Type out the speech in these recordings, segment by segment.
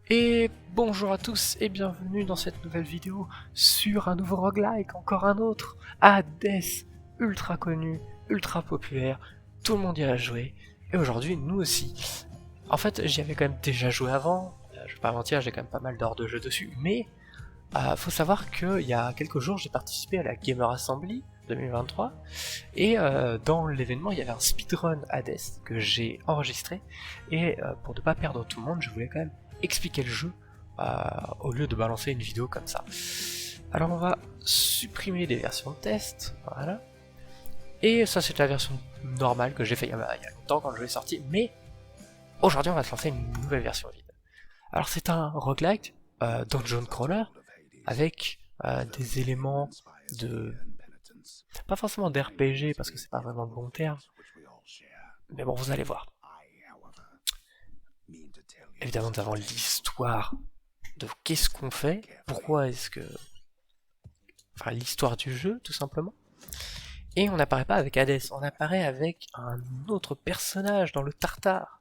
Et bonjour à tous et bienvenue dans cette nouvelle vidéo sur un nouveau roguelike, encore un autre, Hades, ultra connu, ultra populaire, tout le monde y a joué, et aujourd'hui nous aussi. En fait j'y avais quand même déjà joué avant, je vais pas mentir, j'ai quand même pas mal d'heures de jeu dessus, mais faut savoir qu'il y a quelques jours j'ai participé à la Gamer Assembly 2023, et dans l'événement il y avait un speedrun Hades que j'ai enregistré, et pour ne pas perdre tout le monde je voulais quand même expliquer le jeu au lieu de balancer une vidéo comme ça. Alors on va supprimer des versions de test, voilà. Et ça c'est la version normale que j'ai fait il y a longtemps quand le jeu est sorti, mais aujourd'hui on va se lancer une nouvelle version vide. Alors c'est un roguelike dungeon crawler avec des éléments de... pas forcément d'RPG parce que c'est pas vraiment le bon terme, mais bon vous allez voir. Évidemment nous avons l'histoire de qu'est-ce qu'on fait, pourquoi est-ce que... enfin l'histoire du jeu tout simplement. Et on n'apparaît pas avec Hades, on apparaît avec un autre personnage dans le Tartare.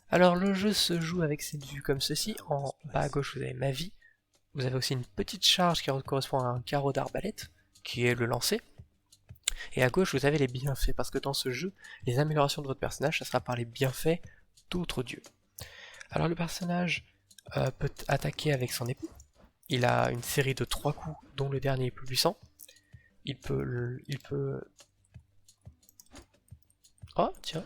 Alors le jeu se joue avec cette vue comme ceci, en bas à gauche vous avez ma vie, vous avez aussi une petite charge qui correspond à un carreau d'arbalète, qui est le lancer, et à gauche vous avez les bienfaits, parce que dans ce jeu, les améliorations de votre personnage, ça sera par les bienfaits d'autres dieux. Alors le personnage peut attaquer avec son épée, il a une série de 3 coups, dont le dernier est plus puissant, il peut... Oh, tiens.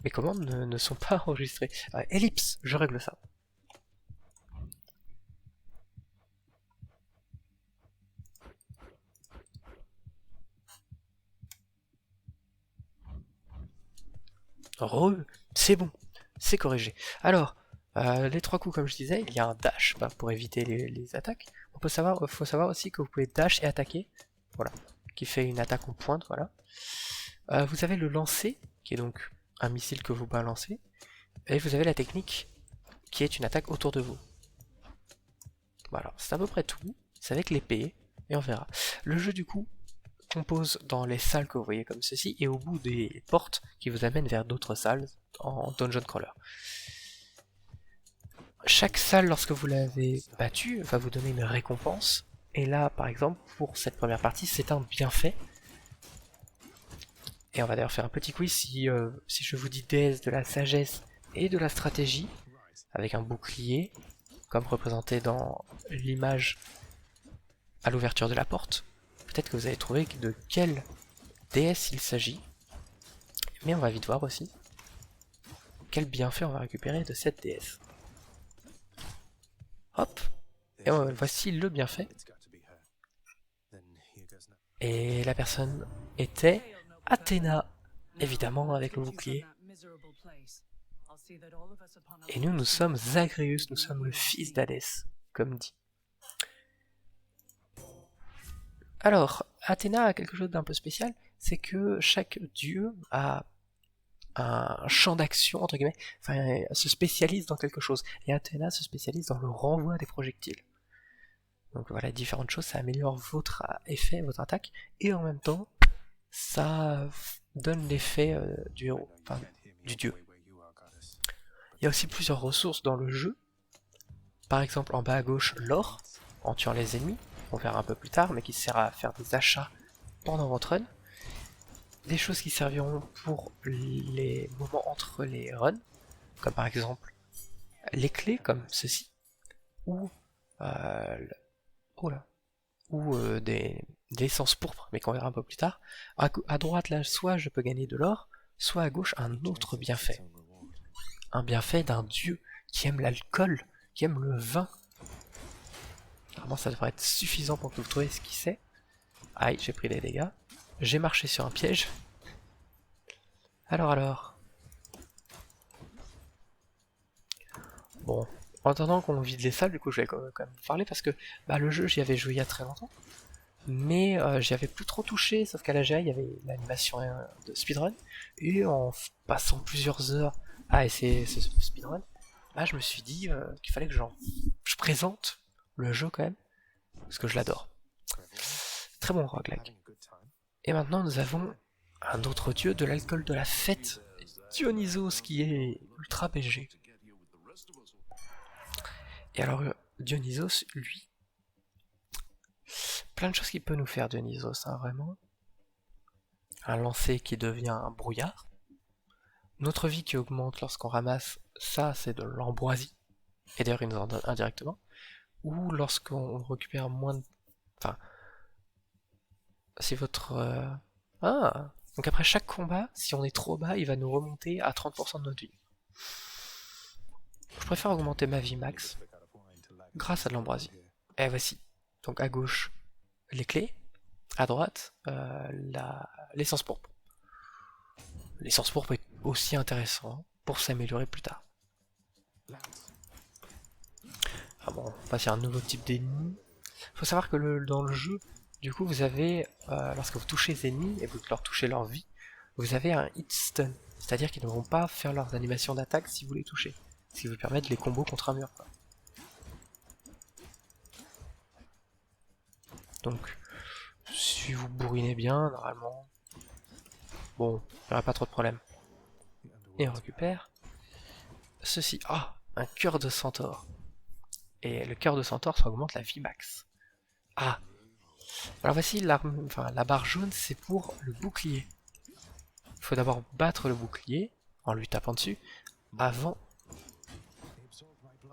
Mes commandes ne sont pas enregistrées. Ellipse, je règle ça. C'est bon, c'est corrigé. Alors, les 3 coups, comme je disais, il y a un dash pour éviter les attaques. Faut savoir aussi que vous pouvez dash et attaquer, voilà, qui fait une attaque en pointe, voilà. Vous avez le lancer, qui est donc un missile que vous balancez, et vous avez la technique, qui est une attaque autour de vous. Voilà, c'est à peu près tout. C'est avec l'épée, et on verra. Le jeu, du coup, compose dans les salles que vous voyez comme ceci, et au bout des portes qui vous amènent vers d'autres salles en dungeon crawler. Chaque salle, lorsque vous l'avez battue, va vous donner une récompense. Et là, par exemple, pour cette première partie, c'est un bienfait. Et on va d'ailleurs faire un petit quiz si je vous dis déesse de la sagesse et de la stratégie, avec un bouclier, comme représenté dans l'image à l'ouverture de la porte. Peut-être que vous allez trouver de quelle déesse il s'agit. Mais on va vite voir aussi quel bienfait on va récupérer de cette déesse. Hop, et voici le bienfait. Et la personne était Athéna, évidemment avec le bouclier. Et nous sommes Zagreus, nous sommes le fils d'Hadès, comme dit. Alors, Athéna a quelque chose d'un peu spécial, c'est que chaque dieu a un champ d'action, entre guillemets, enfin, se spécialise dans quelque chose. Et Athéna se spécialise dans le renvoi des projectiles. Donc voilà, différentes choses, ça améliore votre effet, votre attaque, et en même temps, ça donne l'effet du héros, enfin du dieu. Il y a aussi plusieurs ressources dans le jeu. Par exemple, en bas à gauche, l'or, en tuant les ennemis, on verra un peu plus tard, mais qui sert à faire des achats pendant votre run. Des choses qui serviront pour les moments entre les runs, comme par exemple les clés, comme ceci, ou des essences pourpres, mais qu'on verra un peu plus tard. À droite, là, soit je peux gagner de l'or, soit à gauche, un autre bienfait. Un bienfait d'un dieu qui aime l'alcool, qui aime le vin. Normalement, ça devrait être suffisant pour que vous trouviez ce qui c'est. Aïe, j'ai pris des dégâts. J'ai marché sur un piège. Alors. Bon, en attendant qu'on vide les salles, du coup, je vais quand même parler parce que le jeu, j'y avais joué il y a très longtemps. Mais j'y avais plus trop touché, sauf qu'à la GA il y avait l'animation de speedrun, et en passant plusieurs heures à essayer ce speedrun, je me suis dit qu'il fallait que je présente le jeu quand même, parce que je l'adore. Très bon roguelike. Et maintenant nous avons un autre dieu de l'alcool de la fête, Dionysos, qui est ultra BG. Et alors Dionysos, lui, plein de choses qu'il peut nous faire Dionysos, hein, vraiment. Un lancer qui devient un brouillard. Notre vie qui augmente lorsqu'on ramasse, ça c'est de l'ambroisie. Et d'ailleurs il nous en donne indirectement. Ou lorsqu'on récupère moins de... Enfin, si votre... Ah. Donc après chaque combat, si on est trop bas, il va nous remonter à 30% de notre vie. Je préfère augmenter ma vie max grâce à de l'ambroisie. Et voici. Donc à gauche, les clés. À droite, l'essence pourpre. L'essence pourpre est aussi intéressant pour s'améliorer plus tard. Ah bon, on passe à un nouveau type d'ennemi. Il faut savoir que dans le jeu, du coup, vous avez, lorsque vous touchez les ennemis et vous leur touchez leur vie, vous avez un hit stun. C'est-à-dire qu'ils ne vont pas faire leurs animations d'attaque si vous les touchez. Ce qui vous permet de les combos contre un mur, quoi. Donc, si vous bourrinez bien, normalement, bon, il n'y aura pas trop de problème. Et on récupère ceci. Ah, un cœur de centaure. Et le cœur de centaure, ça augmente la vie max. Ah. Alors voici la barre jaune, c'est pour le bouclier. Il faut d'abord battre le bouclier en lui tapant dessus avant...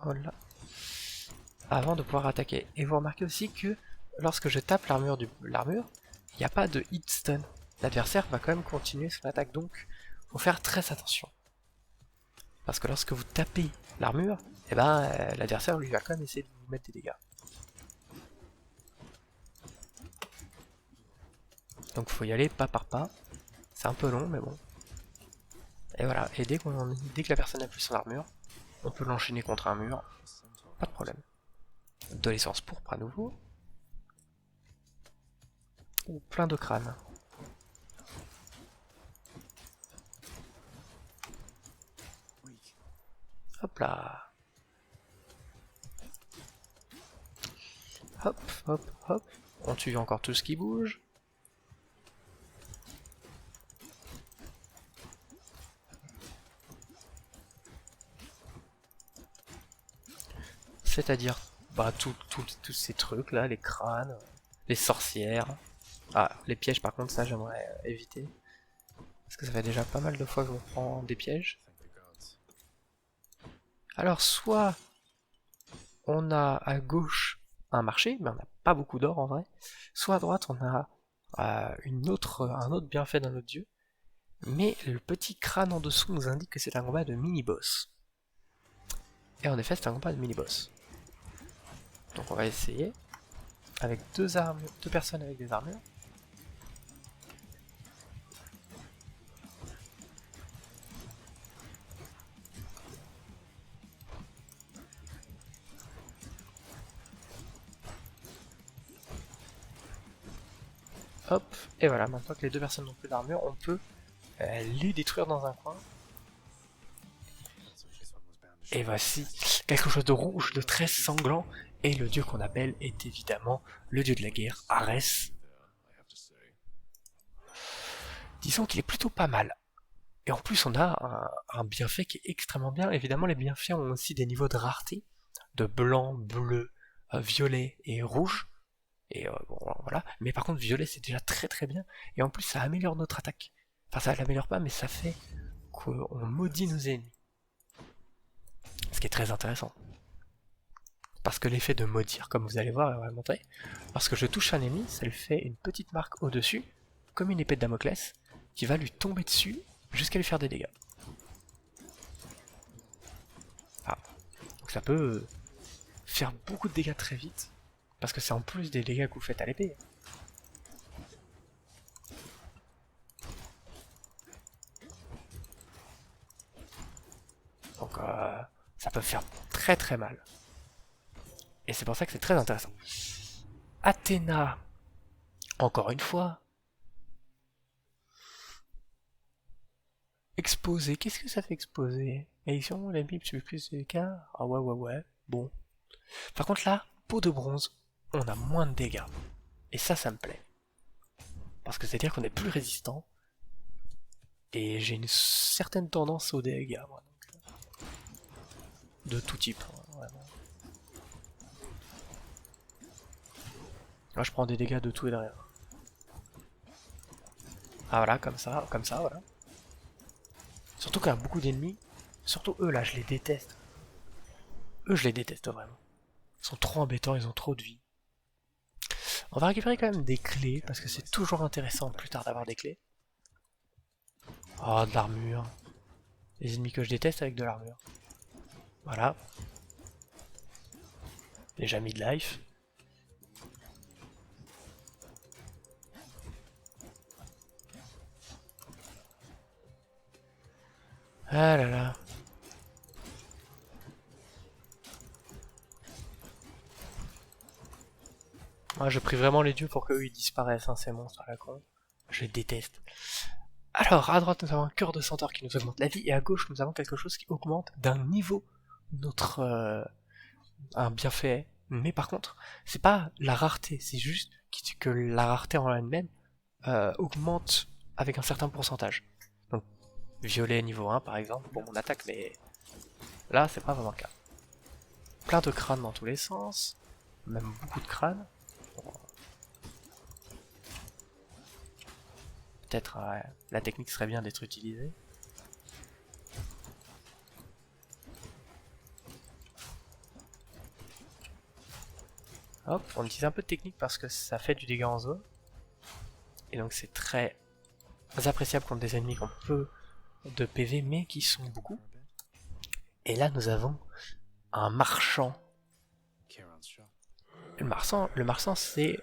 Voilà. Avant de pouvoir attaquer. Et vous remarquez aussi que lorsque je tape l'armure, il n'y a pas de hit stun. L'adversaire va quand même continuer son attaque, donc faut faire très attention. Parce que lorsque vous tapez l'armure, eh ben, l'adversaire lui va quand même essayer de vous mettre des dégâts. Donc faut y aller pas par pas. C'est un peu long, mais bon. Et voilà, et dès que la personne a plus son armure, on peut l'enchaîner contre un mur. Pas de problème. De l'essence pourpre à nouveau. Ou plein de crânes. Hop là. Hop, hop, hop. On tue encore tout ce qui bouge. C'est-à-dire bah, tous ces trucs là, les crânes, les sorcières. Ah, les pièges par contre, ça j'aimerais éviter. Parce que ça fait déjà pas mal de fois que je me prends des pièges. Alors soit on a à gauche un marché, mais on n'a pas beaucoup d'or en vrai. Soit à droite on a un autre bienfait d'un autre dieu. Mais le petit crâne en dessous nous indique que c'est un combat de mini-boss. Et en effet c'est un combat de mini-boss. Donc on va essayer. Avec deux personnes avec des armures. Hop, et voilà, maintenant que les deux personnes n'ont plus d'armure, on peut les détruire dans un coin. Et voici quelque chose de rouge, de très sanglant, et le dieu qu'on appelle est évidemment le dieu de la guerre, Arès. Disons qu'il est plutôt pas mal. Et en plus on a un bienfait qui est extrêmement bien. Évidemment les bienfaits ont aussi des niveaux de rareté, de blanc, bleu, violet et rouge. Et bon, voilà. Mais par contre, violet, c'est déjà très très bien. Et en plus, ça améliore notre attaque. Enfin, ça l'améliore pas, mais ça fait qu'on maudit nos ennemis. Ce qui est très intéressant. Parce que l'effet de maudire, comme vous allez voir, on va montrer. Lorsque je touche un ennemi, ça lui fait une petite marque au-dessus, comme une épée de Damoclès, qui va lui tomber dessus jusqu'à lui faire des dégâts. Ah. Donc ça peut faire beaucoup de dégâts très vite. Parce que c'est en plus des dégâts que vous faites à l'épée. Donc ça peut faire très très mal. Et c'est pour ça que c'est très intéressant. Athéna, encore une fois. Exposer, qu'est-ce que ça fait exposer? Édition, la Bible, tu veux plus de cas? Ah ouais, bon. Par contre là, peau de bronze, on a moins de dégâts. Et ça me plaît. Parce que c'est-à-dire qu'on est plus résistant. Et j'ai une certaine tendance aux dégâts, moi. Donc, de tout type, vraiment. Moi je prends des dégâts de tout et de rien. Ah voilà, comme ça, voilà. Surtout qu'il y a beaucoup d'ennemis. Surtout eux là, je les déteste. Eux je les déteste vraiment. Ils sont trop embêtants, ils ont trop de vie. On va récupérer quand même des clés, parce que c'est toujours intéressant plus tard d'avoir des clés. Oh, de l'armure. Les ennemis que je déteste avec de l'armure. Voilà. Déjà mis de life. Ah là là. Moi je prie vraiment les dieux pour qu'eux ils disparaissent, hein, ces monstres à la con. Je les déteste. Alors, à droite nous avons un cœur de centaure qui nous augmente la vie, et à gauche nous avons quelque chose qui augmente d'un niveau notre un bienfait. Mais par contre, c'est pas la rareté, c'est juste que la rareté en elle-même augmente avec un certain pourcentage. Donc, violet niveau 1 par exemple, pour mon attaque, mais là c'est pas vraiment le cas. Plein de crânes dans tous les sens, même beaucoup de crânes. Peut-être la technique serait bien d'être utilisée. Hop, on utilise un peu de technique parce que ça fait du dégât en zone. Et donc c'est très appréciable contre des ennemis qui ont peu de PV mais qui sont beaucoup. Et là nous avons un marchand. Le marchand c'est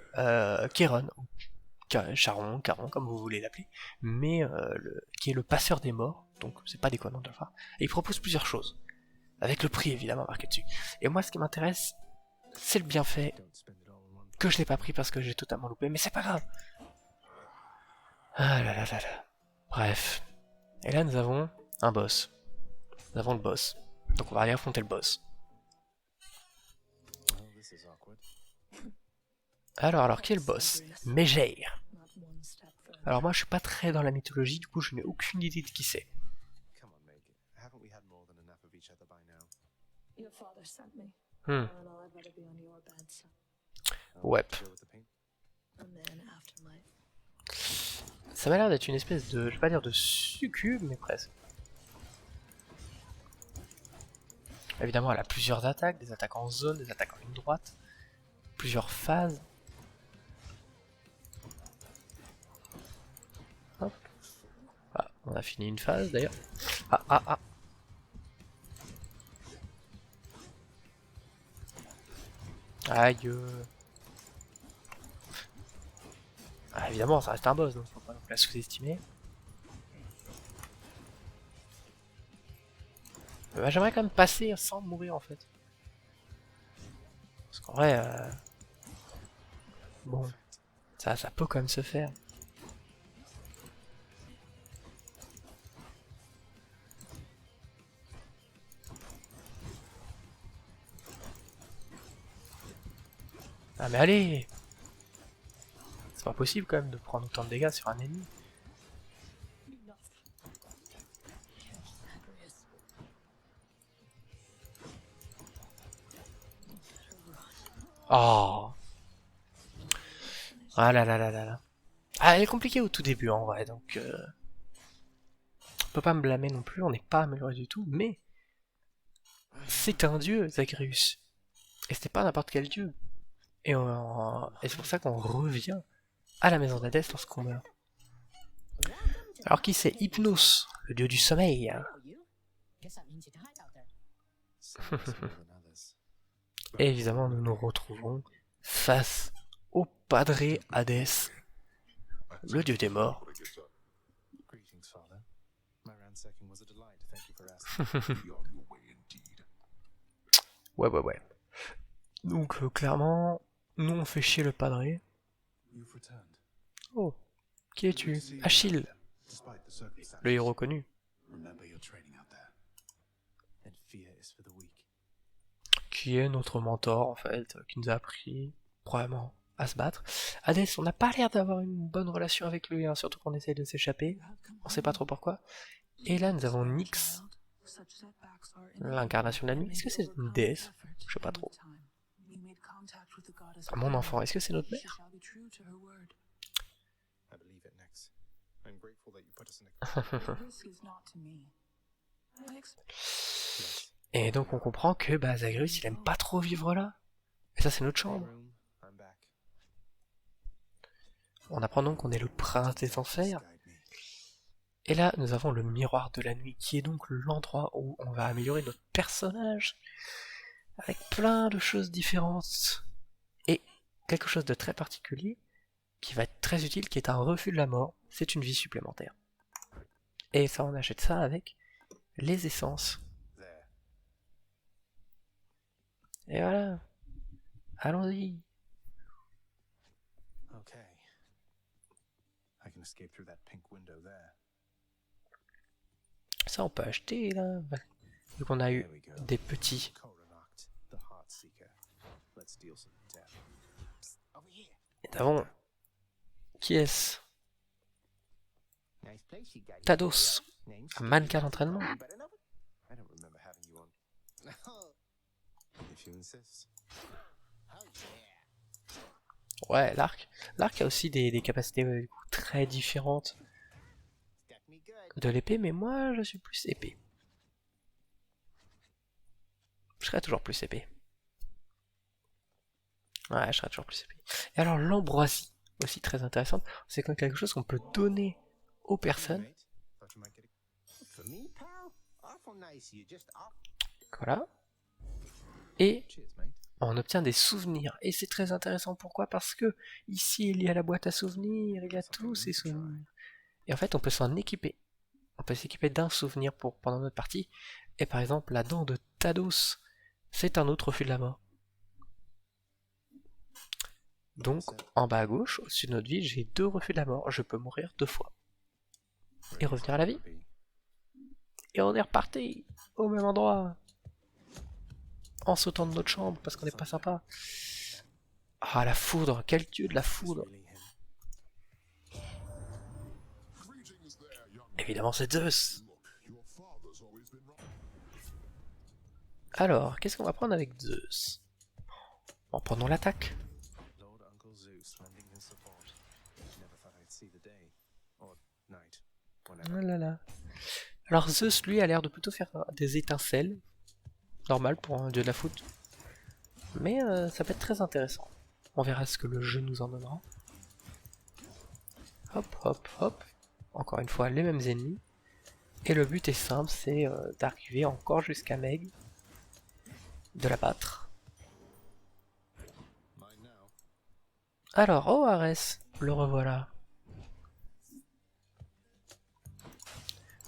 Kéron, Charon, Caron comme vous voulez l'appeler, mais qui est le passeur des morts, donc c'est pas déconnant de le faire. Et il propose plusieurs choses, avec le prix évidemment marqué dessus. Et moi ce qui m'intéresse, c'est le bienfait, que je l'ai pas pris parce que j'ai totalement loupé, mais c'est pas grave. Ah là là là là. Bref. Et là nous avons un boss. Nous avons le boss. Donc on va aller affronter le boss. Alors, qui est le boss? Mégère. Alors moi je suis pas très dans la mythologie, du coup je n'ai aucune idée de qui c'est. Hmm. Ouais. Ça m'a l'air d'être une espèce de, je vais pas dire de succube, mais presque. Évidemment elle a plusieurs attaques, des attaques en zone, des attaques en ligne droite, plusieurs phases. Hop. Ah, on a fini une phase d'ailleurs. Ah. Aïe. Ah, évidemment, ça reste un boss, donc faut pas la sous-estimer. Bah, j'aimerais quand même passer sans mourir en fait. Parce qu'en vrai, bon, ça peut quand même se faire. Ah mais allez! C'est pas possible quand même de prendre autant de dégâts sur un ennemi. Oh! Ah là là là là là. Ah, elle est compliquée au tout début en vrai, donc on peut pas me blâmer non plus, on n'est pas amélioré du tout, mais c'est un dieu, Zagreus. Et c'était pas n'importe quel dieu. Et c'est pour ça qu'on revient à la maison d'Hadès lorsqu'on meurt. Alors qui c'est? Hypnos, le dieu du sommeil. Et évidemment, nous nous retrouvons face au Padre Hadès, le dieu des morts. Ouais. Donc clairement, nous on fait chier le Padre. Oh, qui es-tu? Achille, le héros connu. Qui est notre mentor en fait, qui nous a appris probablement à se battre. Hadès, on n'a pas l'air d'avoir une bonne relation avec lui, hein, surtout qu'on essaye de s'échapper. On sait pas trop pourquoi. Et là nous avons Nyx, l'incarnation de la nuit. Est-ce que c'est une déesse? Je sais pas trop. Mon enfant, est-ce que c'est notre mère? Et donc on comprend que Zagreus il aime pas trop vivre là. Et ça c'est notre chambre. On apprend donc qu'on est le prince des enfers. Et là nous avons le miroir de la nuit qui est donc l'endroit où on va améliorer notre personnage avec plein de choses différentes. Et quelque chose de très particulier qui va être très utile, qui est un refus de la mort, c'est une vie supplémentaire. Et ça on achète ça avec les essences. Et voilà. Allons-y. Ça on peut acheter là. Vu qu'on a eu des petits. Et d'avant. Qui est-ce? Tados. Un mannequin d'entraînement. Ouais, l'arc. L'arc a aussi des capacités très différentes de l'épée, mais moi je suis plus épée. Je serai toujours plus épée. Ouais, je serai toujours plus épée. Et alors l'ambroisie, aussi très intéressante, c'est quand quelque chose qu'on peut donner aux personnes. Voilà. Et on obtient des souvenirs. Et c'est très intéressant, pourquoi? Parce que ici il y a la boîte à souvenirs, il y a tous ces souvenirs. Et en fait on peut s'en équiper. On peut s'équiper d'un souvenir pendant notre partie. Et par exemple la dent de Tados, c'est un autre refus de la mort. Donc en bas à gauche, au-dessus de notre vie, j'ai 2 refus de la mort. Je peux mourir 2 fois. Et revenir à la vie. Et on est reparti au même endroit. En sautant de notre chambre parce qu'on n'est pas sympa. Ah la foudre, quel dieu de la foudre. Évidemment c'est Zeus. Alors, qu'est-ce qu'on va prendre avec Zeus? Bon, prenons l'attaque. Oh là là. Alors Zeus, lui, a l'air de plutôt faire des étincelles. Normal pour un dieu de la foudre. Mais ça peut être très intéressant. On verra ce que le jeu nous en donnera. Hop, hop, hop. Encore une fois, les mêmes ennemis. Et le but est simple, c'est d'arriver encore jusqu'à Meg. De la battre. Alors, oh Arès, le revoilà.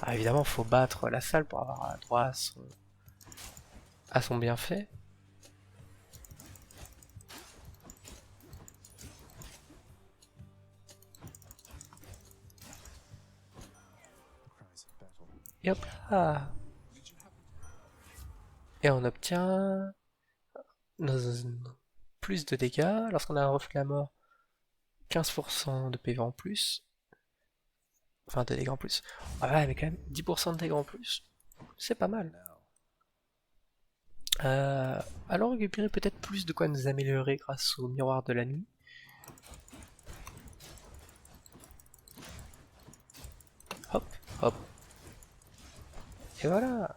Ah, évidemment, faut battre la salle pour avoir droit à son bienfait. Et hop là. Et on obtient plus de dégâts. Lorsqu'on a un refus de la mort, 15% de PV en plus. Enfin, de dégâts en plus. Ah ouais, mais quand même, 10% de dégâts en plus. C'est pas mal. Allons récupérer peut-être plus de quoi nous améliorer grâce au miroir de la nuit. Hop, hop. Et voilà.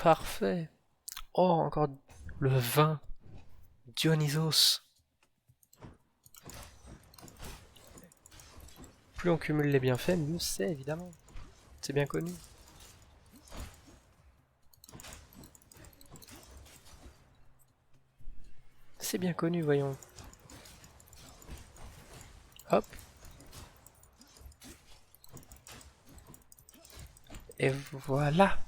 Parfait. Oh, encore le vin. Dionysos. Plus on cumule les bienfaits, mieux c'est, évidemment. C'est bien connu. C'est bien connu, voyons. Hop. Et voilà.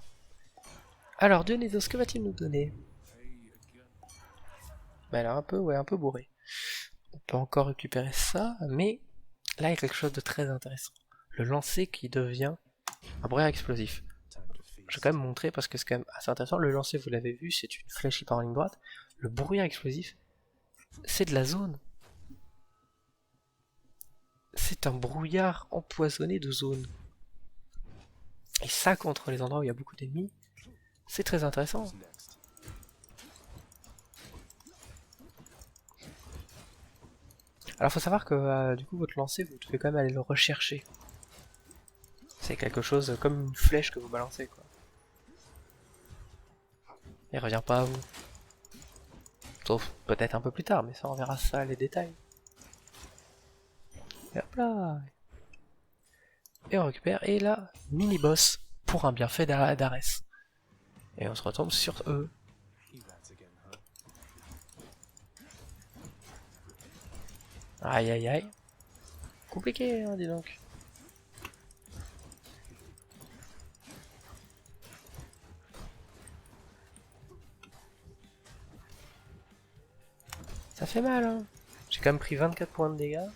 Alors, Dionysos, que va-t-il nous donner? Bah, elle est un peu bourrée. On peut encore récupérer ça, mais là, il y a quelque chose de très intéressant. Le lancer qui devient un brouillard explosif. Je vais quand même montrer parce que c'est quand même assez intéressant. Le lancer, vous l'avez vu, c'est une flèche qui part en ligne droite. Le brouillard explosif, c'est de la zone. C'est un brouillard empoisonné de zone. Et ça, contre les endroits où il y a beaucoup d'ennemis, C'est très intéressant. Alors faut savoir que du coup votre lancer, vous devez quand même aller le rechercher. C'est quelque chose comme une flèche que vous balancez quoi. Il revient pas à vous. Sauf peut-être un peu plus tard, mais ça on verra ça les détails. Et hop là. Et on récupère, et là, mini-boss pour un bienfait d'Ares. Et on se retombe sur eux. Aïe aïe aïe. Compliqué, hein, dis donc. Ça fait mal, hein. J'ai quand même pris 24 points de dégâts.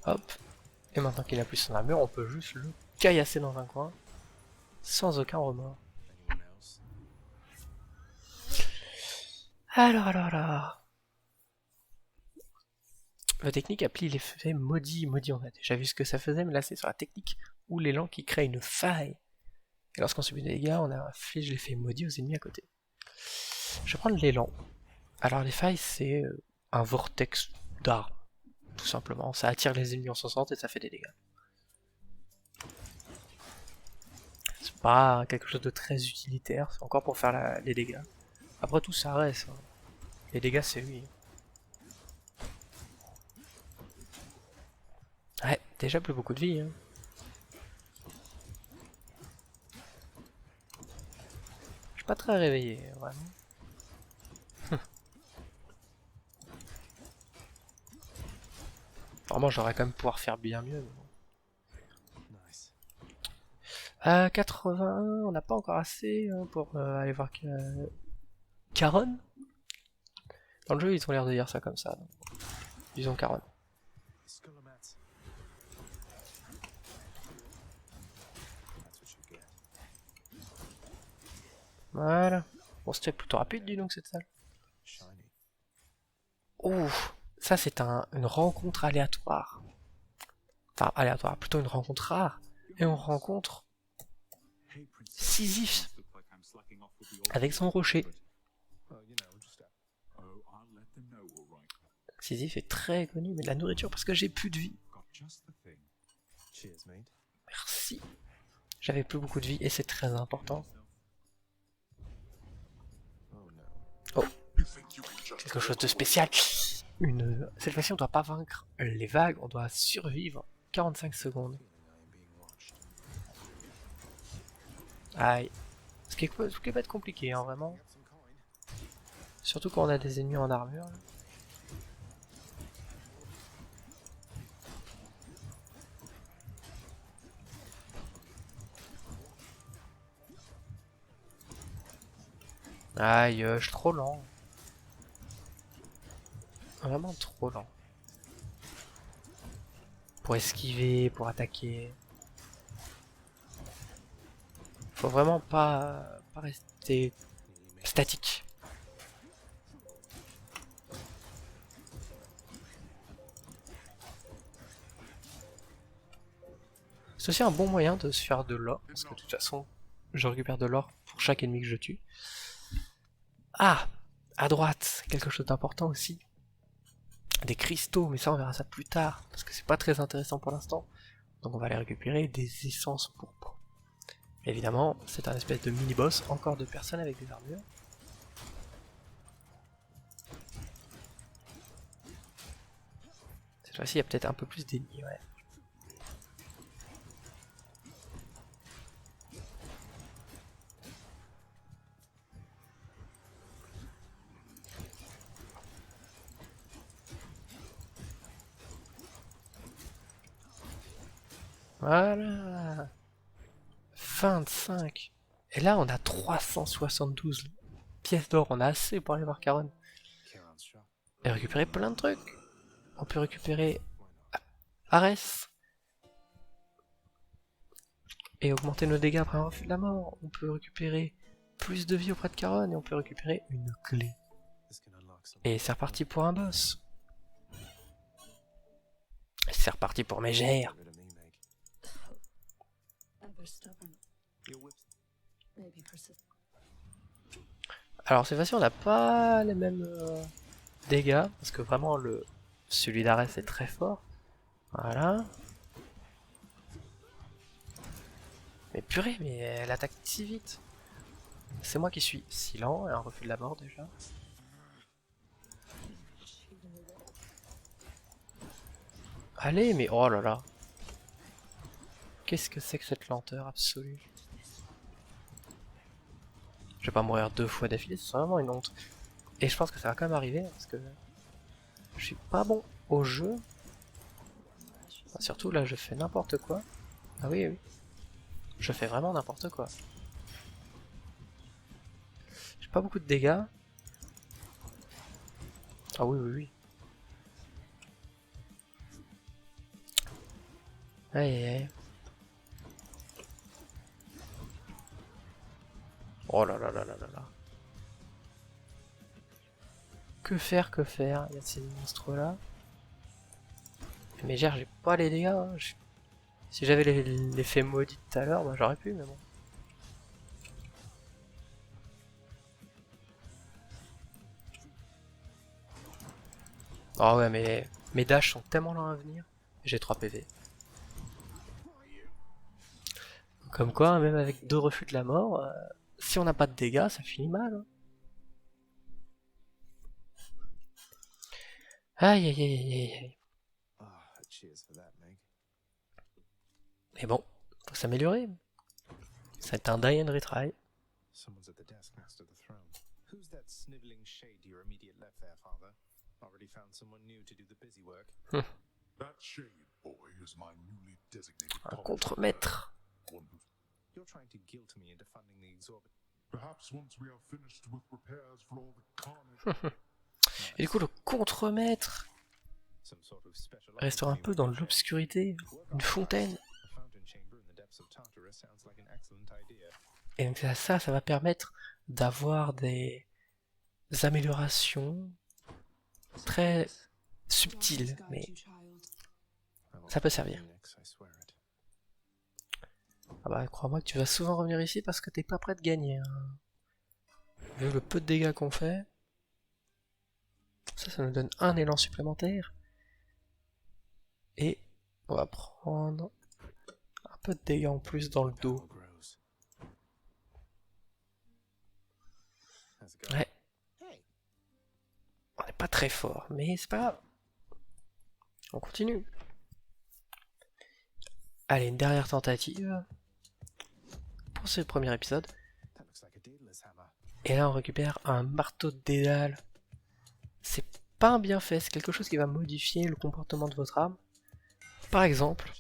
Hop. Et maintenant qu'il a plus son armure, on peut juste le caillasser dans un coin. Sans aucun remords. Alors. La technique applique l'effet maudit. Maudit, on a déjà vu ce que ça faisait, mais là c'est sur la technique où l'élan qui crée une faille. Et lorsqu'on subit des dégâts, on inflige l'effet maudit aux ennemis à côté. Je vais prendre l'élan. Alors les failles, c'est un vortex d'armes, tout simplement. Ça attire les ennemis en son sens et ça fait des dégâts. C'est pas quelque chose de très utilitaire, c'est encore pour faire les dégâts. Après tout, ça reste. Hein. Les dégâts, c'est lui. Ouais, déjà plus beaucoup de vie. Hein. Je suis pas très réveillé, vraiment. Vraiment, j'aurais quand même pouvoir faire bien mieux. Mais bon. 81, on n'a pas encore assez hein, pour aller voir Caron. Dans le jeu, ils ont l'air de dire ça comme ça. Donc. Disons Caron. Voilà. Bon, c'était plutôt rapide, dis donc, cette salle. Ouf, ça c'est une rencontre aléatoire. Enfin, aléatoire, plutôt une rencontre rare. Et on rencontre Sisyphe avec son rocher. Sisyphe est très connu, mais de la nourriture parce que j'ai plus de vie. Merci. J'avais plus beaucoup de vie et c'est très important. Oh, quelque chose de spécial. Cette fois-ci, on doit pas vaincre les vagues, on doit survivre 45 secondes. Aïe. Ce qui peut être compliqué, hein, vraiment. Surtout quand on a des ennemis en armure. Là. Aïe, je suis trop lent. Vraiment trop lent. Pour esquiver, pour attaquer. Faut vraiment pas rester statique. C'est aussi un bon moyen de se faire de l'or, parce que de toute façon, je récupère de l'or pour chaque ennemi que je tue. Ah, à droite, quelque chose d'important aussi. Des cristaux, mais ça on verra ça plus tard, parce que c'est pas très intéressant pour l'instant. Donc on va aller récupérer des essences pourpres. Évidemment, c'est un espèce de mini-boss, encore de personnes avec des armures. Cette fois-ci, il y a peut-être un peu plus d'ennemis, ouais. Voilà. 25. Et là, on a 372 pièces d'or. On a assez pour aller voir Caron. Et récupérer plein de trucs. On peut récupérer Ares. Et augmenter nos dégâts après avoir fait de la mort. On peut récupérer plus de vie auprès de Caron. Et on peut récupérer une clé. Et c'est reparti pour un boss. Et c'est reparti pour mes gères. Alors cette fois-ci on n'a pas les mêmes dégâts, parce que vraiment celui d'Ares est très fort. Voilà. Mais purée, mais elle attaque si vite. C'est moi qui suis si lent et un refus de la mort déjà. Allez, mais oh là là. Qu'est-ce que c'est que cette lenteur absolue? Je vais pas mourir 2 fois d'affilée, c'est vraiment une honte. Et je pense que ça va quand même arriver, parce que je suis pas bon au jeu. Enfin, surtout là, je fais n'importe quoi. Ah oui, oui. Je fais vraiment n'importe quoi. J'ai pas beaucoup de dégâts. Ah oui, oui, oui. Aïe, aïe, aïe. Oh là là là là là là. Que faire, que faire? Il y a ces monstres là. Mais j'ai pas les dégâts. Hein. Si j'avais l'effet maudit tout à l'heure, bah, j'aurais pu, mais bon. Ah ouais, mais mes dashs sont tellement lents à venir. J'ai 3 PV. Comme quoi, même avec 2 refus de la mort, si on n'a pas de dégâts, ça finit mal. Hein. Aïe aïe aïe aïe aïe. Mais bon, faut s'améliorer. C'est un die and retry. Someone's at the desk next to the throne. Who's that sniveling shade to your immediate left there, father? Already found someone new to do the busy work. That shade boy is my newly designated Un contremaître. You're trying to guilt me into funding the exorbitant. Perhaps once we are finished with repairs for all the carnage. Et du coup, le contremaître Some sort of special restera un peu dans l'obscurité. Une fontaine. A fountain chamber in the depths of Tartarus sounds like an excellent idea. Et donc ça va permettre d'avoir des améliorations très subtiles, mais ça peut servir. Ah bah crois-moi que tu vas souvent revenir ici parce que t'es pas prêt de gagner. Hein. Vu le peu de dégâts qu'on fait, ça nous donne un élan supplémentaire. Et on va prendre un peu de dégâts en plus dans le dos. Ouais. On n'est pas très fort, mais c'est pas grave. On continue. Allez, une dernière tentative pour ce premier épisode. Et là, on récupère un marteau de dédale. C'est pas un bienfait, c'est quelque chose qui va modifier le comportement de votre arme. Par exemple,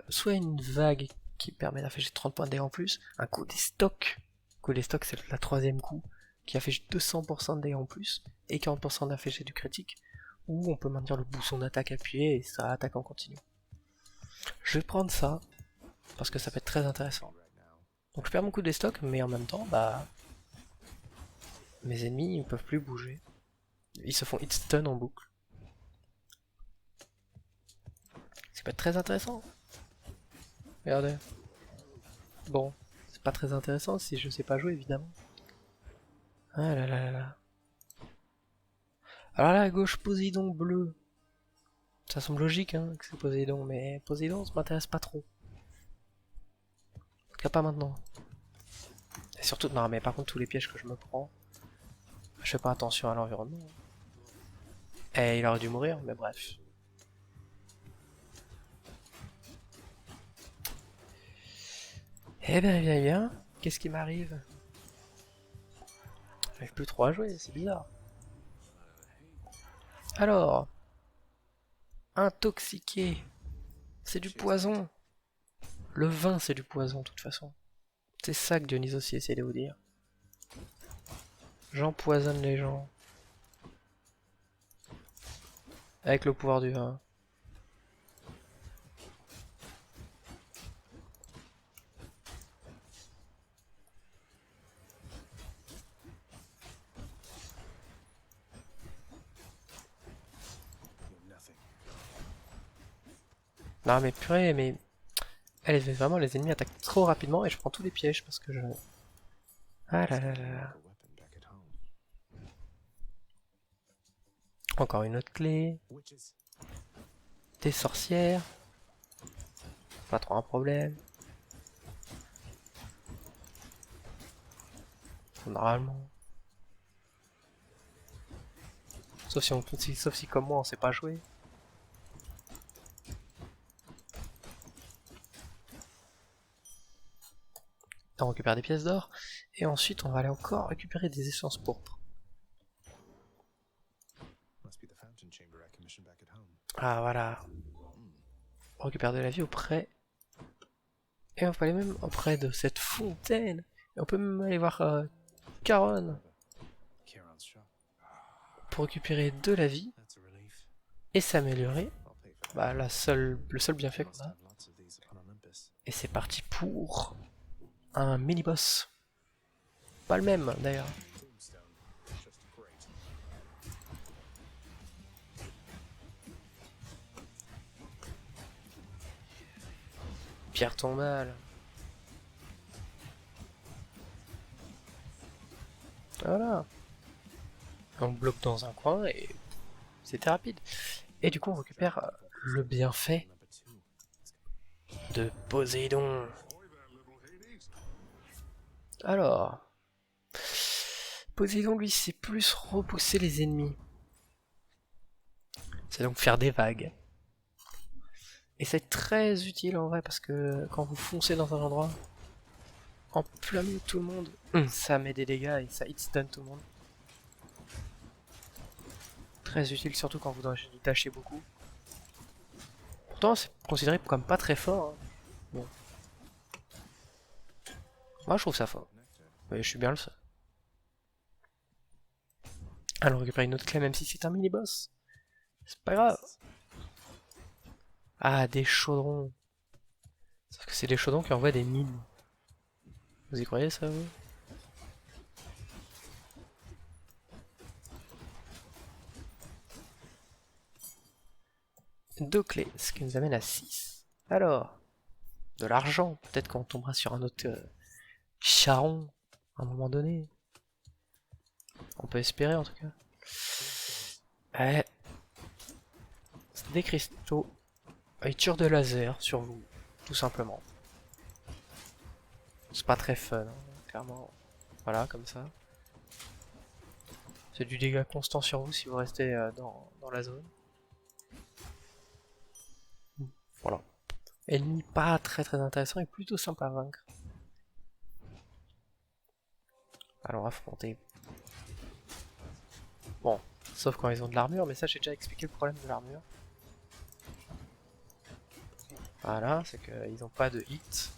soit une vague qui permet d'infliger 30 points de dégâts en plus, un coup des stocks. Le coup des stocks, c'est la troisième coup, qui inflige 200% de dégâts en plus, et 40% d'infliger du critique, ou on peut maintenir le bouton d'attaque appuyé et ça attaque en continu. Je vais prendre ça, parce que ça peut être très intéressant. Donc je perds mon coup des stocks, mais en même temps, bah, mes ennemis ne peuvent plus bouger. Ils se font hit stun en boucle. Ça peut être très intéressant. Regardez. Bon, c'est pas très intéressant si je sais pas jouer évidemment. Ah là là là là. Alors là à gauche, Poséidon bleu. Ça semble logique hein, que c'est Poséidon, mais Poséidon ça m'intéresse pas trop. En tout cas pas maintenant. Et surtout, non mais par contre tous les pièges que je me prends, je fais pas attention à l'environnement. Et il aurait dû mourir, mais bref. Eh bien, bien, bien. Qu'est-ce qui m'arrive? J'arrive plus trop à jouer, c'est bizarre. Alors, intoxiqué, c'est du poison. Le vin, c'est du poison, de toute façon. C'est ça que Dionysos essaie de vous dire. J'empoisonne les gens. Avec le pouvoir du vin. Non mais purée, mais... Elle, vraiment, les ennemis attaquent trop rapidement et je prends tous les pièges parce que je... Ah là là là là. A weapon back at home. Encore une autre clé. Witches. Des sorcières. Pas trop un problème. Normalement. Sauf si comme moi on sait pas jouer. On récupère des pièces d'or. Et ensuite on va aller encore récupérer des essences pourpres. Must be the fountain chamber I commissioned back at home. Ah voilà. On récupère de la vie auprès. Et on peut aller même auprès de cette fontaine. Et on peut même aller voir Charon Kieran's shop. pour récupérer de la vie That's a relief. et s'améliorer. I'll pay for that. Bah le seul bienfait Must qu'on a. have lots of these upon Olympus. Et c'est parti pour un mini-boss. Pas le même d'ailleurs. Tombstone. Just great. Pierre tombale. Voilà. On le bloque dans un coin et c'était rapide. Et du coup on récupère le bienfait Number 2. de Poséidon. Ahoy there, little Hades. Alors, Poséidon lui c'est plus repousser les ennemis. C'est donc faire des vagues. Et c'est très utile en vrai parce que quand vous foncez dans un endroit, en plein milieu de tout le monde, ça met des dégâts et ça hit stun tout le monde. Très utile surtout quand vous tâchez beaucoup. Pourtant c'est considéré comme pas très fort. Hein. Bon. Moi je trouve ça fort. Nectar. Mais je suis bien le seul. Alors on récupère une autre clé même si c'est un mini-boss. C'est pas grave. Ah, des chaudrons. Sauf que c'est des chaudrons qui envoient des mines. Vous y croyez ça, vous? Deux clés, ce qui nous amène à 6. Alors, de l'argent. Peut-être qu'on tombera sur un autre charron à un moment donné. On peut espérer en tout cas. Ouais. Des cristaux. Ils tirent de laser sur vous, tout simplement. C'est pas très fun, hein, clairement. Voilà, comme ça. C'est du dégât constant sur vous si vous restez dans la zone. Voilà. Ennemi pas très intéressant et plutôt simple à vaincre. Allons affronter. Bon, sauf quand ils ont de l'armure, mais ça j'ai déjà expliqué le problème de l'armure. Voilà, c'est qu'ils n'ont pas de hit.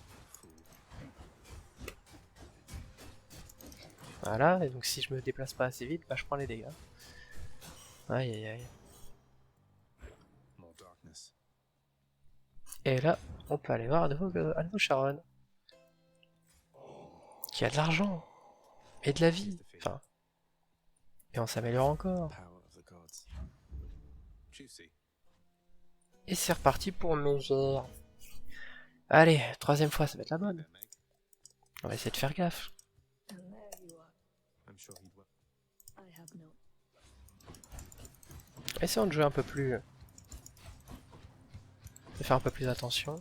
Voilà, et donc si je me déplace pas assez vite, bah je prends les dégâts. Aïe aïe aïe. More darkness. Et là, on peut aller voir à nouveau Charon. Qui a de l'argent. Et de la vie. Enfin. Et on s'améliore encore. Power of the gods. Juicy. Et c'est reparti pour Mégère. Allez, troisième fois, ça va être la bonne. There, Meg. On va essayer de faire gaffe. And there you are. I'm sure he'd wel- I have no. Essayons de jouer un peu plus... de faire un peu plus attention.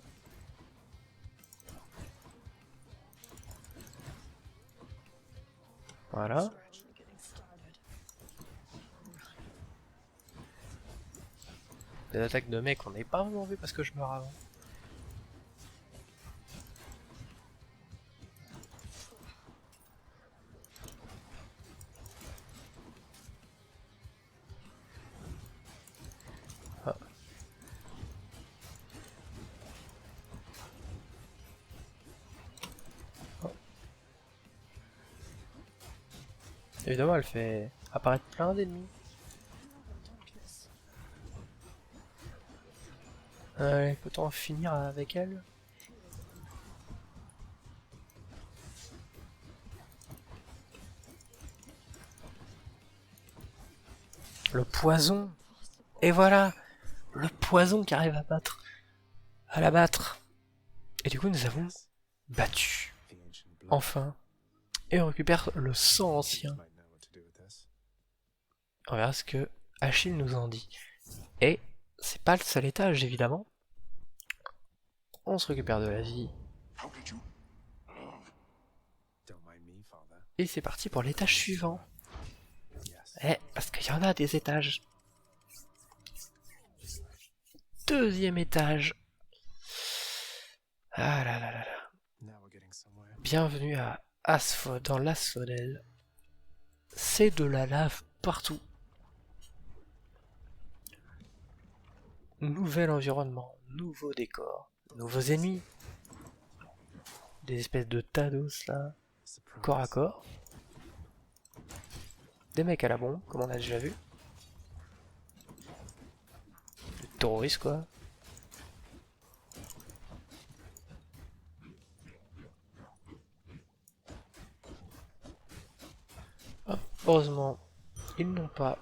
Voilà. We're actually getting started. Des attaques de mecs qu'on n'avait pas vraiment vu parce que je meurs avant. Ah. Oh. Évidemment, elle fait apparaître plein d'ennemis. Darkness. Allez, peut-on en finir avec elle? Le poison! Et voilà! Le poison qui arrive à battre à l'abattre. Et du coup, nous avons battu. The ancient blood. Enfin. Et on récupère le sang ancien. Might know what to do with this. On verra ce que Achille nous en dit. Et c'est pas le seul étage, évidemment. On se récupère de la vie. How did you? Don't mind me, father. Et c'est parti pour l'étage suivant. Yes. Parce qu'il y en a des étages. Deuxième étage. Ah là là là là. Now we're getting somewhere. Bienvenue à Asphodel, dans l'Asphodel. C'est de la lave partout. Nouvel environnement, nouveau décor, nouveaux ennemis. Des espèces de Tados là, Surprise. corps à corps. Des mecs à la bombe, comme on a déjà vu. Des terroristes quoi. Hop, heureusement, ils n'ont pas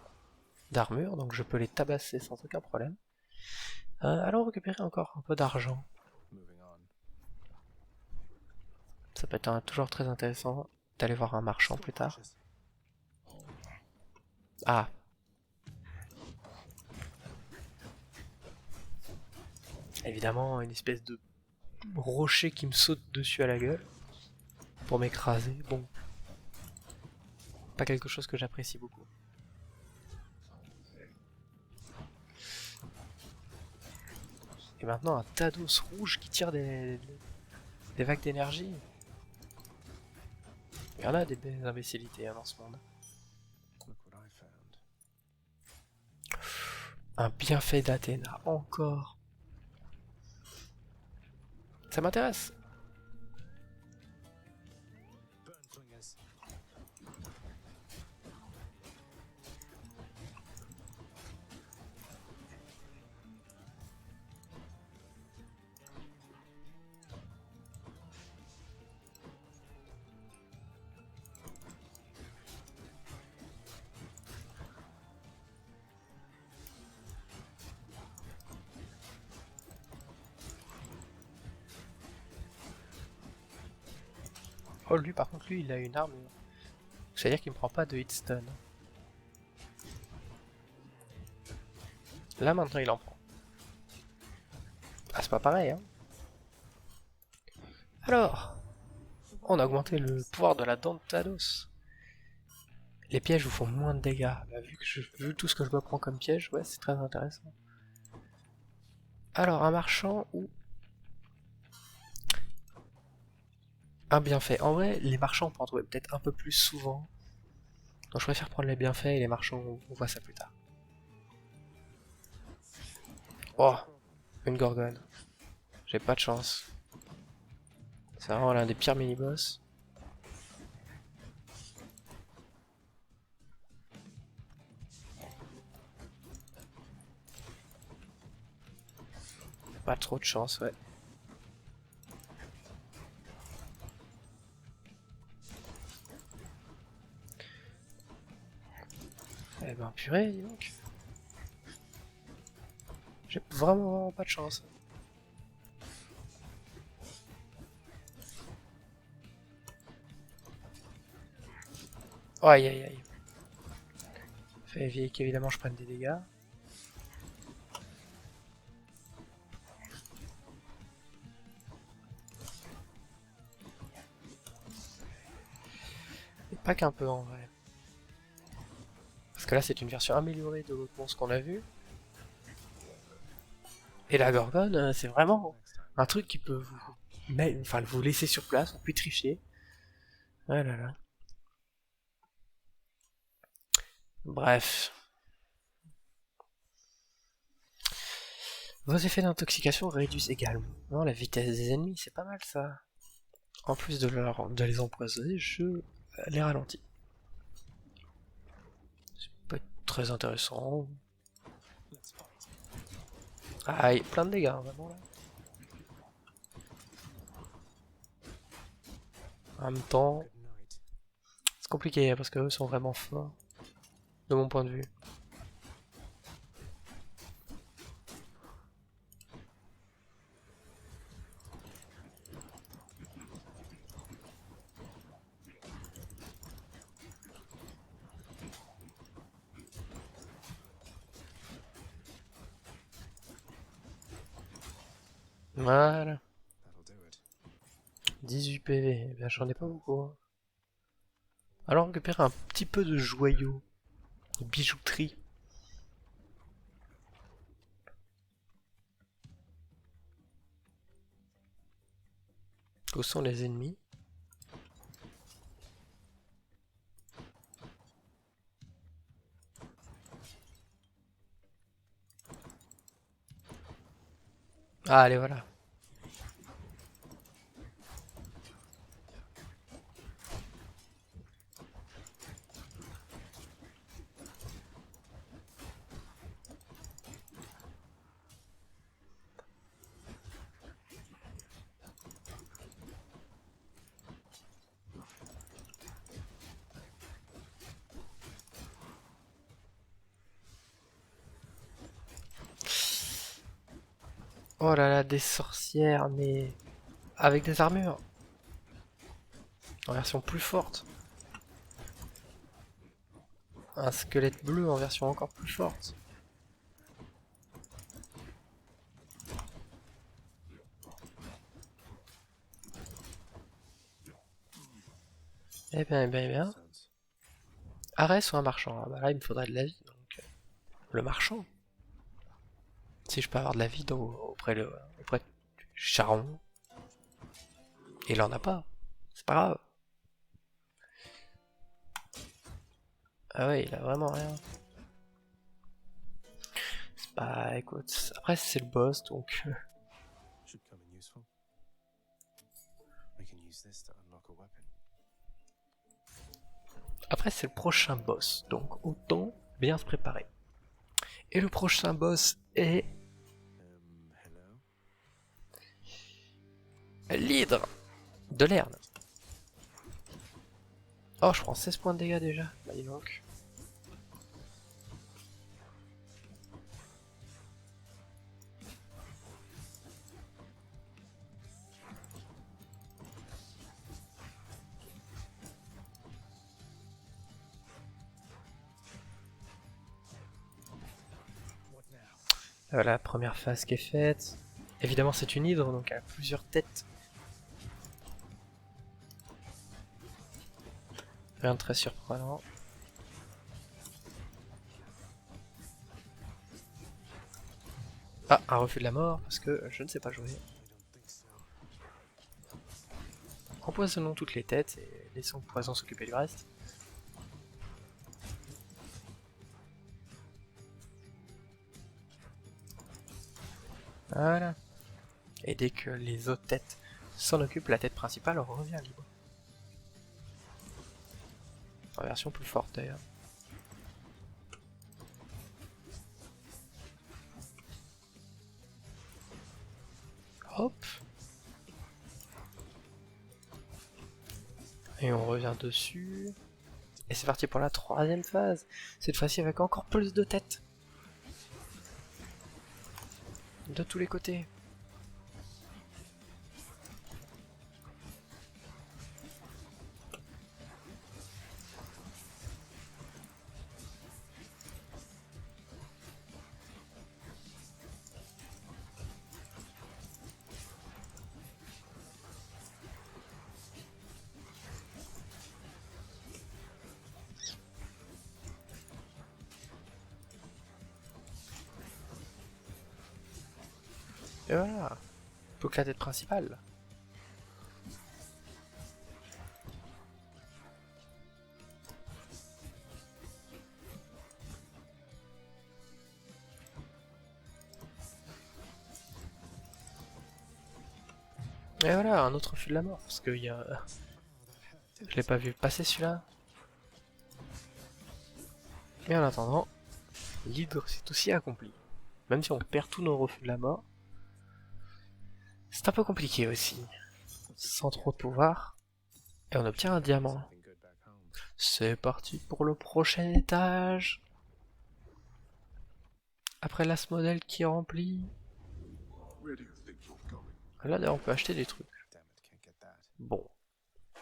d'armure, donc je peux les tabasser sans aucun problème. Allons récupérer encore un peu d'argent. Moving on. Ça peut être toujours très intéressant d'aller voir un marchand plus tard. Ah. Évidemment, une espèce de rocher qui me saute dessus à la gueule pour m'écraser. Bon. Pas quelque chose que j'apprécie beaucoup. Et maintenant un Tados rouge qui tire des vagues d'énergie. Il y en a des imbécilités hein, dans ce monde. Look what I found. Un bienfait d'Athéna, encore. Ça m'intéresse. Burn flingers. Oh lui par contre lui il a une armure. C'est-à-dire qu'il me prend pas de hitstun. Là maintenant il en prend. Ah c'est pas pareil hein. Alors, on a augmenté le pouvoir de la dent de Tados. Les pièges vous font moins de dégâts. Bah, vu tout ce que je me prends comme piège, ouais c'est très intéressant. Alors un marchand ou un bienfait. En vrai, les marchands on peut en trouver peut-être un peu plus souvent. Donc je préfère prendre les bienfaits et les marchands, on voit ça plus tard. Oh, une gorgone. J'ai pas de chance. C'est vraiment l'un des pires mini-boss. Pas trop de chance, ouais. Eh ben purée, dis donc. J'ai vraiment pas de chance. Oh, aïe aïe aïe. Fait éviter qu'évidemment je prenne des dégâts. Et pas qu'un peu en vrai. Parce que là c'est une version améliorée de l'autre monstre qu'on a vu. Et la gorgone, c'est vraiment Next time. un truc qui peut vous laisser sur place, on peut tricher. Ah là là. Bref. Vos effets d'intoxication réduisent également la vitesse des ennemis, c'est pas mal ça. En plus de les empoisonner, je les ralentis. C'est pas très intéressant. Let's fight. Aïe, plein de dégâts, hein, vraiment là. En même temps, Good night. c'est compliqué parce qu'eux sont vraiment forts, de mon point de vue. Voilà. That'll do it. 18 PV. Eh bien, j'en ai pas beaucoup. Hein. Alors, récupérer un petit peu de joyaux. De bijouterie. Où sont les ennemis? Ah, allez, voilà. Oh là là, des sorcières, mais avec des armures. En version plus forte. Un squelette bleu en version encore plus forte. Eh bien, eh bien, eh bien. Sense. Arès ou un marchand? Ah bah là, il me faudrait de la vie, donc... le marchand. Si je peux avoir de la vie auprès du charron. Et il en a pas. C'est pas grave. Ah ouais, il a vraiment rien. C'est pas... Écoute, après c'est le boss, donc... Should come in useful. We can use this to unlock a weapon. Après c'est le prochain boss, donc autant bien se préparer. Et le prochain boss est... Hello? l'hydre de Lerne. Oh, je prends 16 points de dégâts déjà. Bah dis donc. Voilà, première phase qui est faite. Évidemment c'est une hydre, donc elle a plusieurs têtes. Rien de très surprenant. Ah, un refus de la mort, parce que je ne sais pas jouer. I don't think so. Empoisonnons toutes les têtes et laissons le poison s'occuper du reste. Voilà. Et dès que les autres têtes s'en occupent, la tête principale revient libre. En version plus forte d'ailleurs. Hop. Et on revient dessus. Et c'est parti pour la troisième phase. Cette fois-ci avec encore plus de têtes. De tous les côtés. Et voilà. Faut que la tête principale. Et voilà, un autre refus de la mort, parce que y a... je l'ai pas vu passer celui-là. Mais en attendant, l'hydre s'est aussi accompli. Même si on perd tous nos refus de la mort, c'est un peu compliqué aussi. Sans trop de pouvoir. Et on obtient un diamant. Something good back home. C'est parti pour le prochain étage. Après l'as modèle qui est rempli. Where do you think you're going? Là d'ailleurs on peut acheter des trucs. Damn it, can't get that. Bon,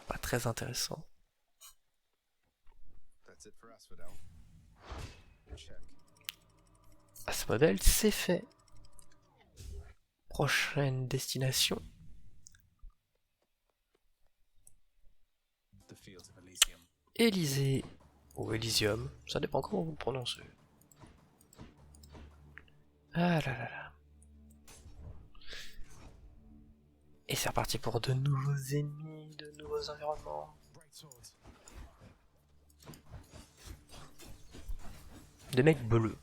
pas très intéressant. That's it for Asphodel. Check. As modèle c'est fait. Prochaine destination. The fields of Elysium. Élysée ou Elysium, ça dépend comment vous le prononcez. Ah là là là. Et c'est reparti pour de nouveaux ennemis, de nouveaux environnements. Bright swords. Des mecs bleus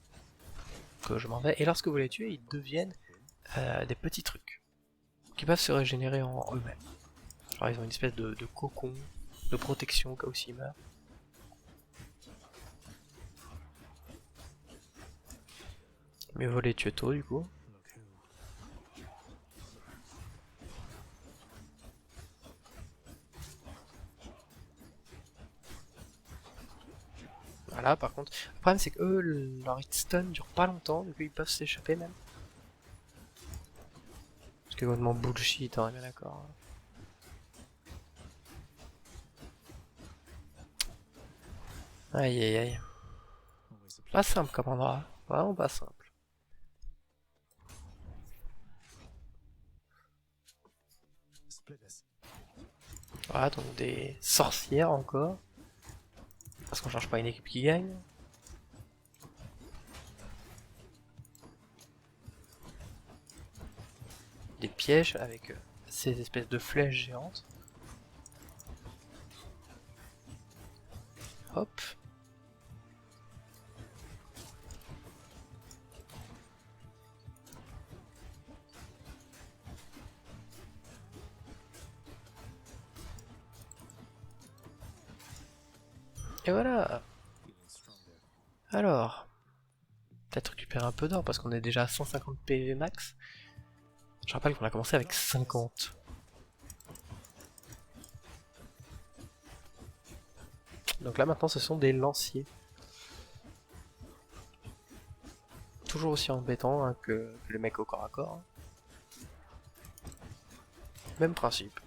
que je m'en vais. Et lorsque vous les tuez, ils deviennent des petits trucs qui peuvent se régénérer en eux-mêmes. Genre ils ont une espèce de cocon de protection au cas où s'ils meurent. Mieux vaut les tuer tôt du coup. Look who. Voilà, par contre, le problème c'est que eux, leur hitstun dure pas longtemps, du coup ils peuvent s'échapper même. Ce qui est complètement bullshit, on est bien d'accord. Aïe aïe aïe. Always a Pas simple comme endroit, vraiment pas simple. splitters. Voilà, donc des sorcières encore. Parce qu'on cherche pas une équipe qui gagne. Des pièges avec ces espèces de flèches géantes. Hop. Et voilà. Feeling stronger. Alors, peut-être récupérer un peu d'or parce qu'on est déjà à 150 PV max. Je rappelle qu'on a commencé avec 50. Donc là maintenant ce sont des lanciers. Toujours aussi embêtant hein, que le mec au corps à corps. Même principe.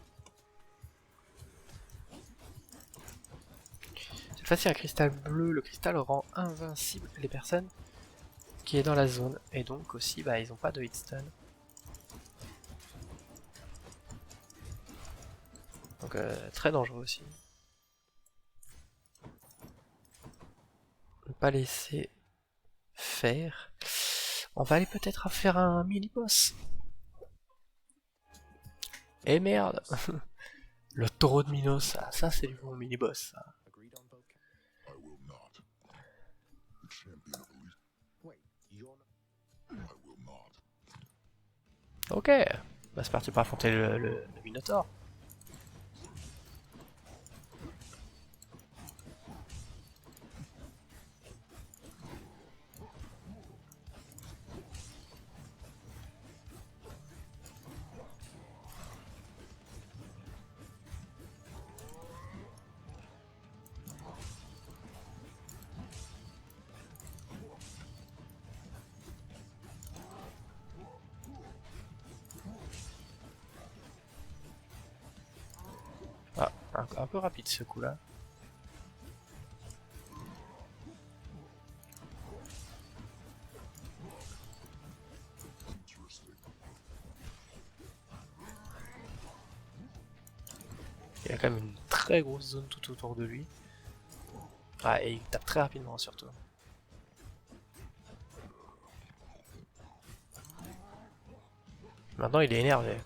Cette fois-ci un cristal bleu, le cristal rend invincible les personnes qui est dans la zone. Et donc aussi bah, ils n'ont pas de hitstun. Donc très dangereux aussi. Ne pas laisser faire. On va aller peut-être faire un mini-boss. Et merde. Le taureau de Minos, ça c'est du bon mini-boss. Agreed on both. I will not. The champion of Elite. Wait, you're not. I will not. Ok. Bah c'est parti pour affronter le Minotaure. Ah, un peu rapide ce coup là. Interesting. Il a quand même une très grosse zone tout autour de lui. Ah, et il tape très rapidement surtout. Maintenant il est énervé.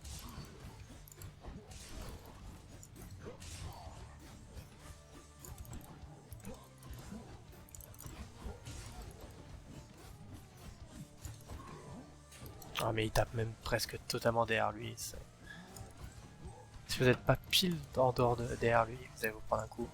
Ah mais il tape même presque totalement derrière lui. Si vous n'êtes pas pile en dehors derrière lui, vous allez vous prendre un coup.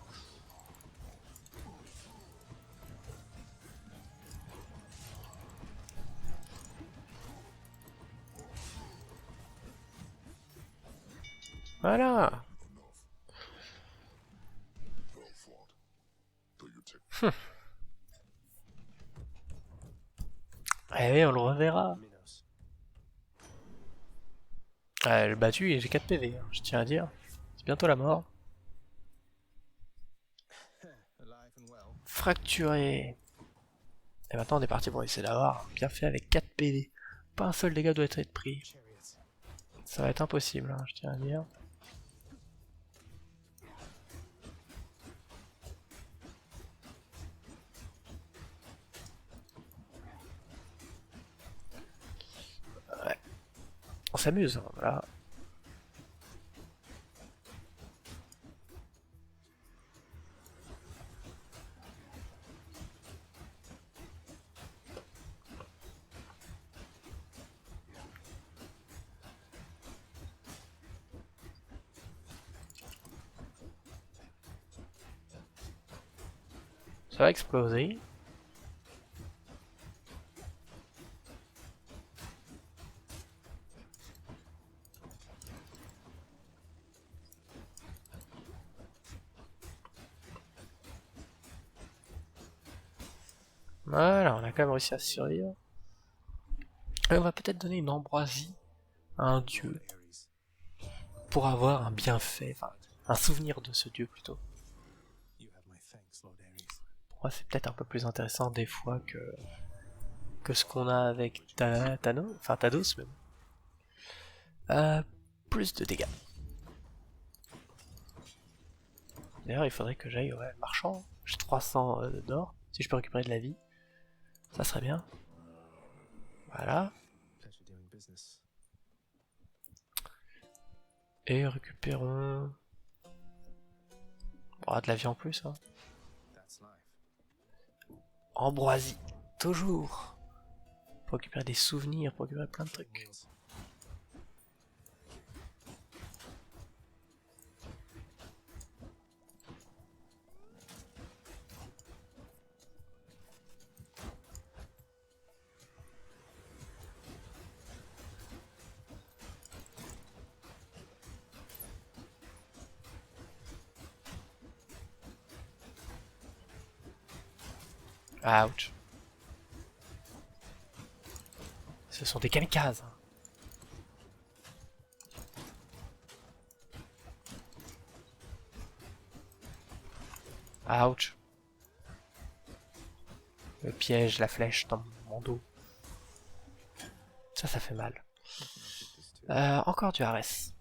Voilà. Well fought. Though your tech Eh oui, on le reverra. Minos. Le battu et j'ai 4 PV, hein, je tiens à dire. C'est bientôt la mort. Alive and well. Fracturé. Et maintenant on est parti pour essayer d'avoir bien fait avec 4 PV. Pas un seul dégât doit être pris. Chariots. Ça va être impossible, hein, je tiens à dire. Ouais. On s'amuse, hein, voilà. Ça va exploser. Voilà, on a quand même réussi à survivre. Et on va peut-être donner une ambroisie à un dieu Ares. pour avoir un bienfait, enfin un souvenir de ce dieu plutôt. You have my thanks, Lord Ares. Pour moi, c'est peut-être un peu plus intéressant des fois que ce qu'on a avec Tados même. Plus de dégâts. D'ailleurs, il faudrait que j'aille au marchand. J'ai 300 d'or. Si je peux récupérer de la vie, ça serait bien. Voilà. Pleasure doing business. Et récupérons... Oh, de la vie en plus. Hein. That's life. Ambroisie. Toujours. Pour récupérer des souvenirs, pour récupérer plein de trucs. Wheels. Ouch. Ce sont des kamikazes. Ouch. Le piège, la flèche dans mon dos. Ça fait mal. Encore du Ares.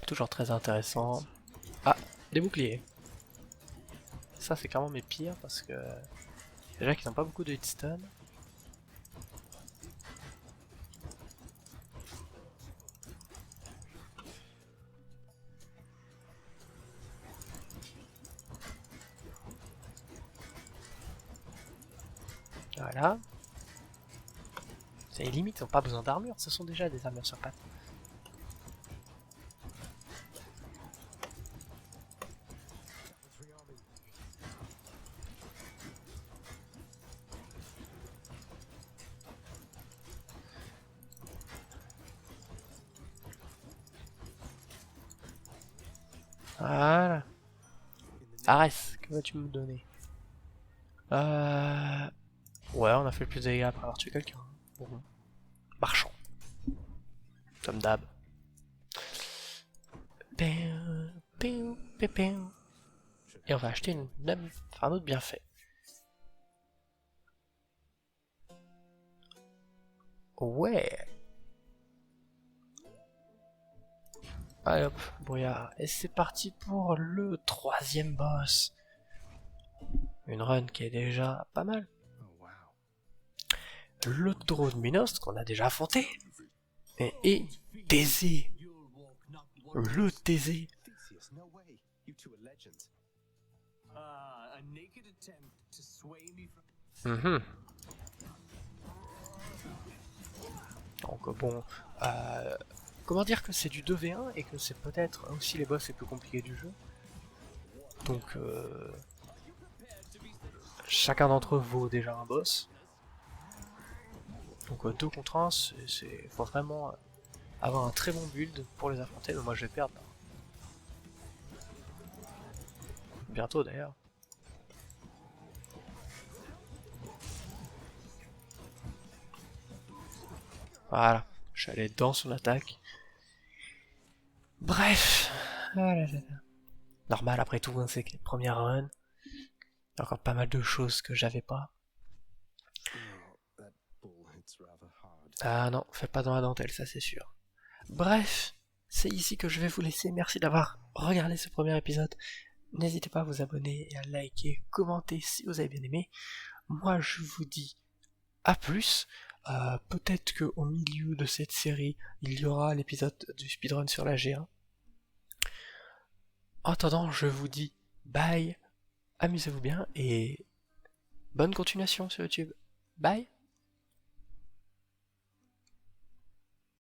Toujours très intéressant. Ah, des boucliers. Ça c'est clairement mes pires parce que déjà qu'ils n'ont pas beaucoup de hitstun. Voilà. C'est limite, ils n'ont pas besoin d'armure, ce sont déjà des armures sur pattes. Voilà. Ares, que vas-tu me donner? Ouais, on a fait le plus de dégâts après avoir tué quelqu'un. Bon. Marchand. Comme d'hab. Et on va acheter un autre bienfait. Ouais. Allez hop, brouillard. Et c'est parti pour le 3e boss. Une run qui est déjà pas mal. Oh wow. Le taureau de Minos qu'on a déjà affronté. Et Thésée. Le Thésée. Theseus, no way. You two are legends. A naked attempt to sway me from. Mhm. Donc bon, comment dire que c'est du 2v1 et que c'est peut-être aussi les boss les plus compliqués du jeu. Donc chacun d'entre eux vaut déjà un boss. Donc 2 contre 1, faut vraiment avoir un très bon build pour les affronter. Mais moi je vais perdre là. Bientôt d'ailleurs. Voilà, je suis allé dans son attaque. Bref, normal après tout, hein, c'est que les premières runs. Il y a encore pas mal de choses que j'avais pas. Oh, that bull hits rather hard. Ah non, fais pas dans la dentelle, ça c'est sûr. Bref, c'est ici que je vais vous laisser. Merci d'avoir regardé ce premier épisode. N'hésitez pas à vous abonner et à liker, commenter si vous avez bien aimé. Moi je vous dis à plus. Peut-être qu'au milieu de cette série, il y aura l'épisode du speedrun sur la G1. En attendant, je vous dis bye, amusez-vous bien et bonne continuation sur YouTube. Bye.